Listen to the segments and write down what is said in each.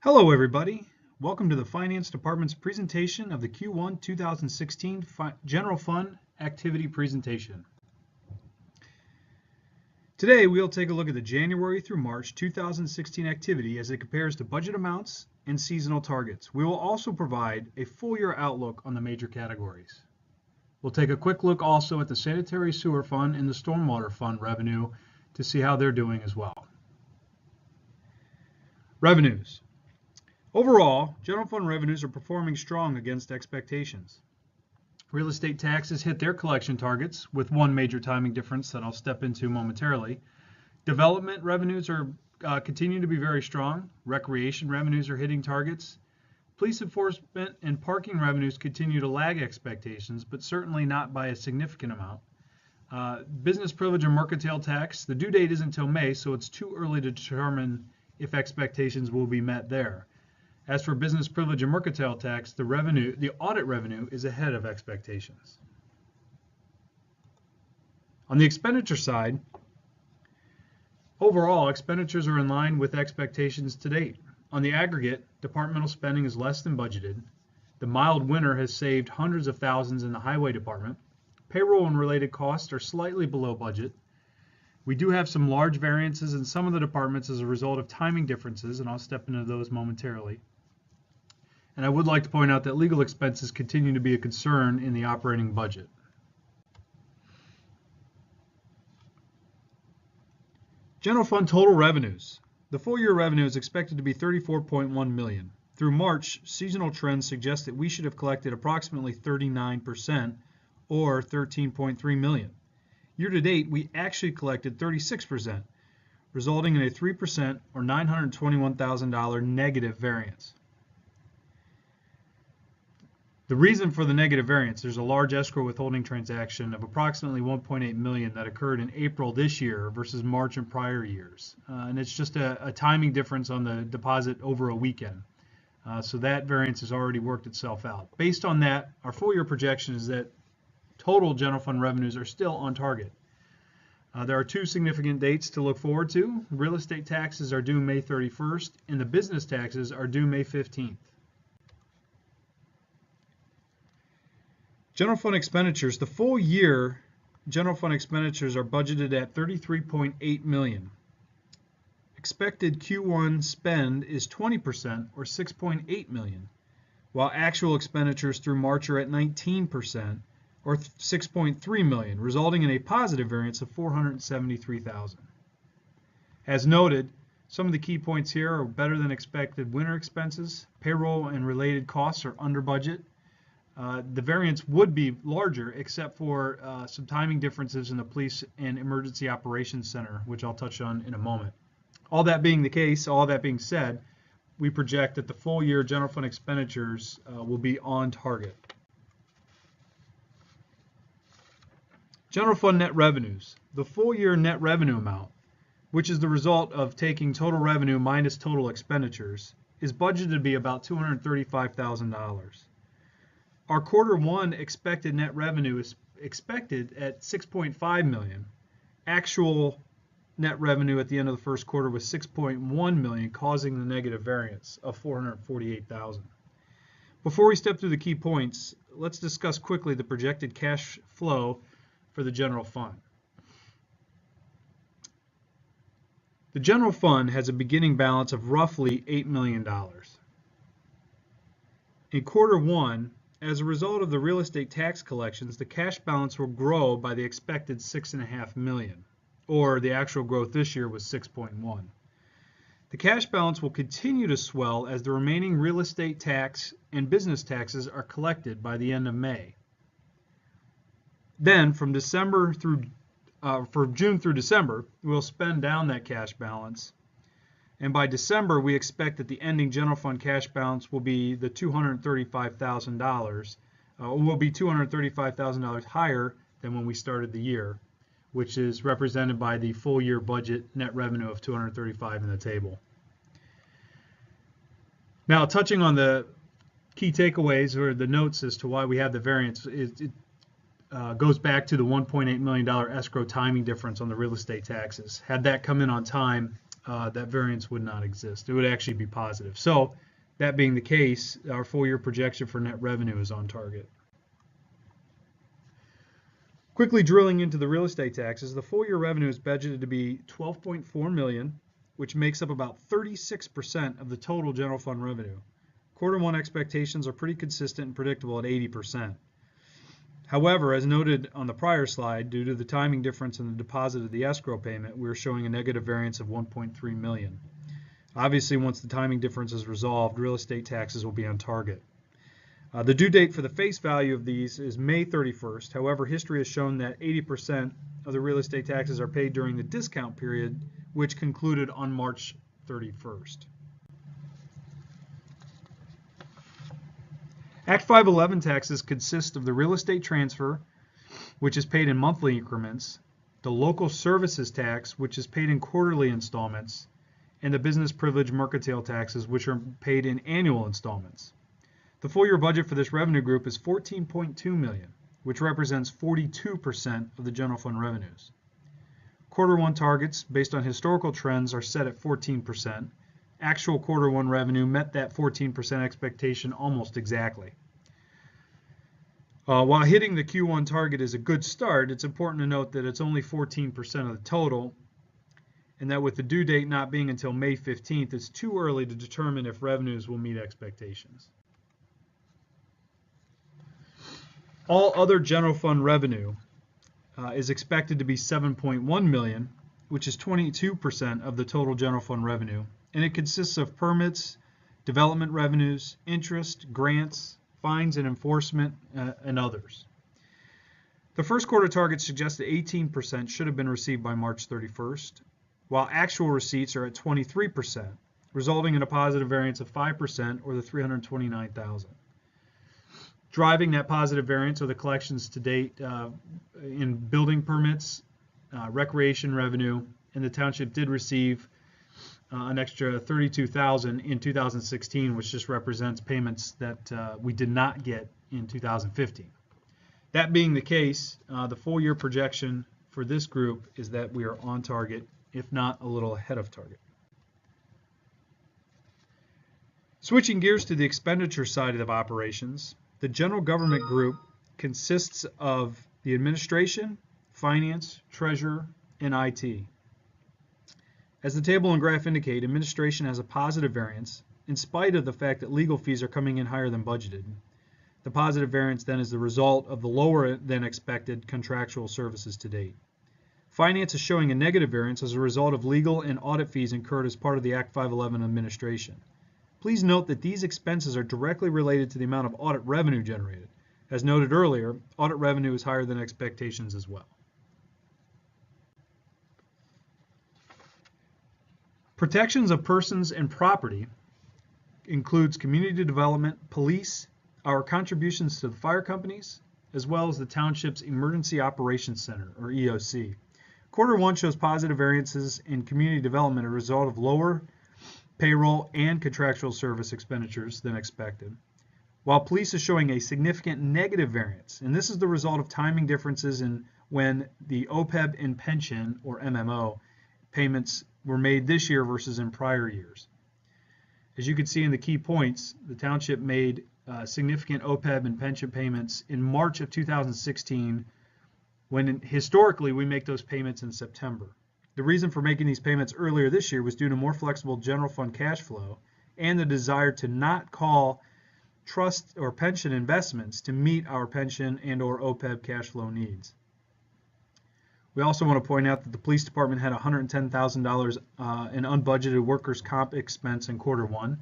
Hello everybody, welcome to the Finance Department's presentation of the Q1 2016 General Fund Activity Presentation. Today we'll take a look at the January through March 2016 activity as it compares to budget amounts and seasonal targets. We will also provide a full year outlook on the major categories. We'll take a quick look also at the Sanitary Sewer Fund and the Stormwater Fund revenue to see how they're doing as well. Revenues. Overall, general fund revenues are performing strong against expectations. Real estate taxes hit their collection targets with one major timing difference that I'll step into momentarily. Development revenues are continue to be very strong. Recreation revenues are hitting targets. Police enforcement and parking revenues continue to lag expectations, but certainly not by a significant amount. Business privilege and mercantile tax, the due date isn't until May, so it's too early to determine if expectations will be met there. As for business privilege and mercantile tax, the audit revenue is ahead of expectations. On the expenditure side, overall expenditures are in line with expectations to date. On the aggregate, departmental spending is less than budgeted. The mild winter has saved hundreds of thousands in the highway department. Payroll and related costs are slightly below budget. We do have some large variances in some of the departments as a result of timing differences, and I'll step into those momentarily. And I would like to point out that legal expenses continue to be a concern in the operating budget. General fund total revenues. The full year revenue is expected to be $34.1 million. Through March, seasonal trends suggest that we should have collected approximately 39% or $13.3 million. Year to date, we actually collected 36%, resulting in a 3% or $921,000 negative variance. The reason for the negative variance, there's a large escrow withholding transaction of approximately $1.8 million that occurred in April this year versus March in prior years. And it's just a timing difference on the deposit over a weekend. So that variance has already worked itself out. Based on that, our full year projection is that total general fund revenues are still on target. There are two significant dates to look forward to. Real estate taxes are due May 31st, and the business taxes are due May 15th. General fund expenditures. The full year general fund expenditures are budgeted at $33.8 million. Expected Q1 spend is 20% or $6.8 million, while actual expenditures through March are at 19% or $6.3 million, resulting in a positive variance of $473,000. As noted, some of the key points here are better than expected winter expenses. Payroll and related costs are under budget. The variance would be larger except for some timing differences in the Police and Emergency Operations Center, which I'll touch on in a moment. All that being the case, all that being said, we project that the full year general fund expenditures will be on target. General fund net revenues. The full year net revenue amount, which is the result of taking total revenue minus total expenditures, is budgeted to be about $235,000. Our quarter one expected net revenue is expected at $6.5 million. Actual net revenue at the end of the first quarter was $6.1 million, causing the negative variance of $448,000. Before we step through the key points, let's discuss quickly the projected cash flow for the general fund. The general fund has a beginning balance of roughly $8 million. In quarter one, as a result of the real estate tax collections, the cash balance will grow by the expected $6.5 million, or the actual growth this year was 6.1. The cash balance will continue to swell as the remaining real estate tax and business taxes are collected by the end of May. Then, from June through December, we'll spend down that cash balance. And by December, we expect that the ending general fund cash balance will be the $235,000, will be $235,000 higher than when we started the year, which is represented by the full year budget net revenue of $235 in the table. Now, touching on the key takeaways or the notes as to why we have the variance, it goes back to the $1.8 million escrow timing difference on the real estate taxes. Had that come in on time, that variance would not exist. It would actually be positive. So that being the case, our full year projection for net revenue is on target. Quickly drilling into the real estate taxes, the full year revenue is budgeted to be $12.4 million, which makes up about 36% of the total general fund revenue. Quarter one expectations are pretty consistent and predictable at 80%. However, as noted on the prior slide, due to the timing difference in the deposit of the escrow payment, we're showing a negative variance of $1.3 million. Obviously, once the timing difference is resolved, real estate taxes will be on target. The due date for the face value of these is May 31st. However, history has shown that 80% of the real estate taxes are paid during the discount period, which concluded on March 31st. Act 511 taxes consist of the real estate transfer, which is paid in monthly increments, the local services tax, which is paid in quarterly installments, and the business privilege mercantile taxes, which are paid in annual installments. The full year budget for this revenue group is $14.2 million, which represents 42% of the general fund revenues. Quarter one targets based on historical trends are set at 14%. Actual quarter one revenue met that 14% expectation almost exactly. While hitting the Q1 target is a good start, it's important to note that it's only 14% of the total, and that with the due date not being until May 15th, it's too early to determine if revenues will meet expectations. All other general fund revenue is expected to be $7.1 million, which is 22% of the total general fund revenue, and it consists of permits, development revenues, interest, grants, fines and enforcement, and others. The first quarter target suggests that 18% should have been received by March 31st, while actual receipts are at 23%, resulting in a positive variance of 5%, or the $329,000. Driving that positive variance are the collections to date in building permits, recreation revenue, and the township did receive an extra $32,000 in 2016, which just represents payments that we did not get in 2015. That being the case, the full year projection for this group is that we are on target, if not a little ahead of target. Switching gears to the expenditure side of operations, the general government group consists of the administration, finance, treasurer, and IT. As the table and graph indicate, administration has a positive variance in spite of the fact that legal fees are coming in higher than budgeted. The positive variance then is the result of the lower than expected contractual services to date. Finance is showing a negative variance as a result of legal and audit fees incurred as part of the Act 511 administration. Please note that these expenses are directly related to the amount of audit revenue generated. As noted earlier, audit revenue is higher than expectations as well. Protections of persons and property includes community development, police, our contributions to the fire companies, as well as the Township's Emergency Operations Center, or EOC. Quarter one shows positive variances in community development as a result of lower payroll and contractual service expenditures than expected, while police is showing a significant negative variance, and this is the result of timing differences in when the OPEB and pension, or MMO, payments were made this year versus in prior years. As you can see in the key points, the township made significant OPEB and pension payments in March of 2016, when historically we make those payments in September. The reason for making these payments earlier this year was due to more flexible general fund cash flow and the desire to not call trust or pension investments to meet our pension and or OPEB cash flow needs. We also want to point out that the police department had $110,000 in unbudgeted workers' comp expense in quarter one.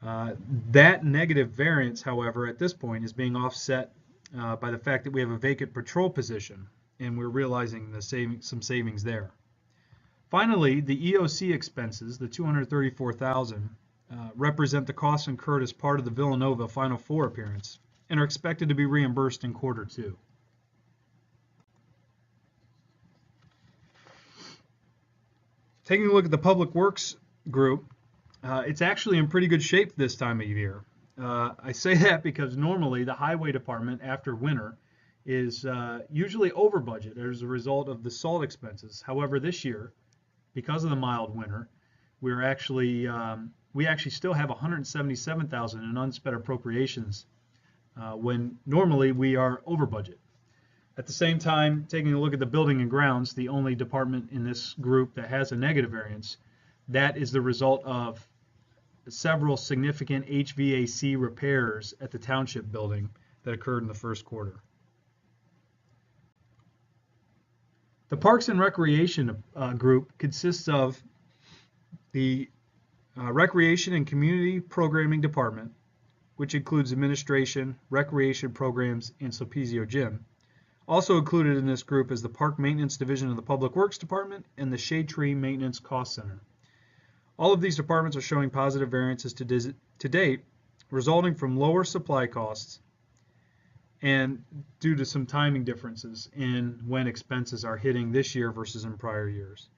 That negative variance, however, at this point is being offset by the fact that we have a vacant patrol position, and we're realizing some savings there. Finally, the EOC expenses, the $234,000, represent the costs incurred as part of the Villanova Final Four appearance and are expected to be reimbursed in quarter two. Taking a look at the Public Works group, it's actually in pretty good shape this time of year. I say that because normally the highway department after winter is usually over budget as a result of the salt expenses. However, this year, because of the mild winter, we actually still have 177,000 in unspent appropriations when normally we are over budget. At the same time, taking a look at the building and grounds, the only department in this group that has a negative variance, that is the result of several significant HVAC repairs at the Township building that occurred in the first quarter. The Parks and Recreation group consists of the Recreation and Community Programming Department, which includes administration, recreation programs, and Sulpizio Gym. Also included in this group is the Park Maintenance Division of the Public Works Department and the Shade Tree Maintenance Cost Center. All of these departments are showing positive variances to date, resulting from lower supply costs and due to some timing differences in when expenses are hitting this year versus in prior years.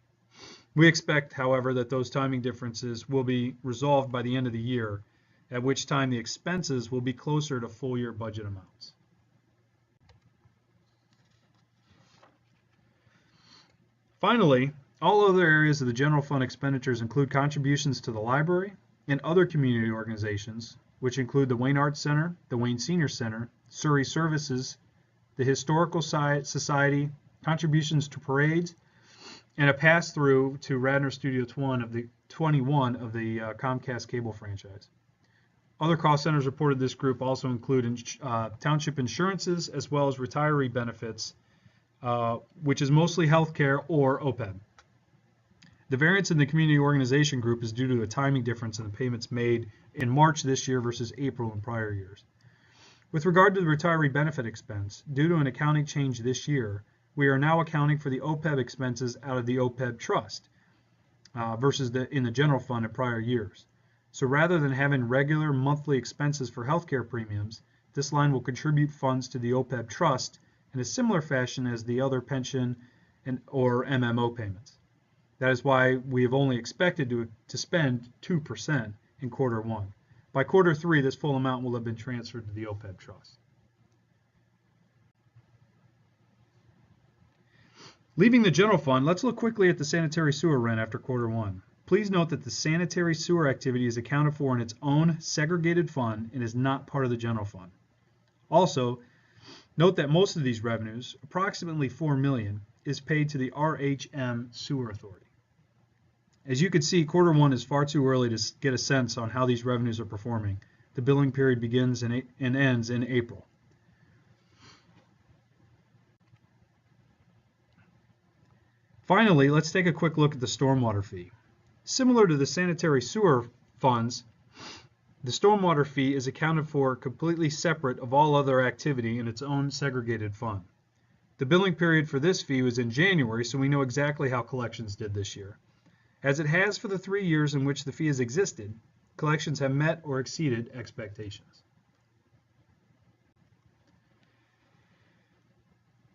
We expect, however, that those timing differences will be resolved by the end of the year, at which time the expenses will be closer to full year budget amounts. Finally, all other areas of the general fund expenditures include contributions to the library and other community organizations, which include the Wayne Arts Center, the Wayne Senior Center, Surrey Services, the Historical Society, contributions to parades, and a pass-through to Radnor Studio 21 of the Comcast cable franchise. Other cost centers reported this group also include township insurances as well as retiree benefits, which is mostly healthcare or OPEB. The variance in the community organization group is due to a timing difference in the payments made in March this year versus April in prior years. With regard to the retiree benefit expense, due to an accounting change this year, we are now accounting for the OPEB expenses out of the OPEB trust versus in the general fund in prior years. So rather than having regular monthly expenses for healthcare premiums, this line will contribute funds to the OPEB trust in a similar fashion as the other pension or MMO payments. That is why we have only expected to spend 2% in quarter one. By quarter three, this full amount will have been transferred to the OPEB trust. Leaving the general fund, let's look quickly at the sanitary sewer rent after quarter one. Please note that the sanitary sewer activity is accounted for in its own segregated fund and is not part of the general fund. Also, note that most of these revenues, approximately $4 million, is paid to the RHM Sewer Authority. As you can see, quarter one is far too early to get a sense on how these revenues are performing. The billing period begins and ends in April. Finally, let's take a quick look at the stormwater fee. Similar to the sanitary sewer funds, the stormwater fee is accounted for completely separate of all other activity in its own segregated fund. The billing period for this fee was in January, so we know exactly how collections did this year. As it has for the 3 years in which the fee has existed, collections have met or exceeded expectations.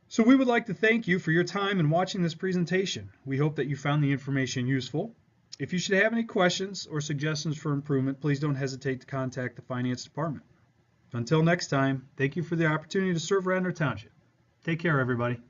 So we would like to thank you for your time in watching this presentation. We hope that you found the information useful. If you should have any questions or suggestions for improvement, please don't hesitate to contact the Finance Department. Until next time, thank you for the opportunity to serve Radnor Township. Take care, everybody.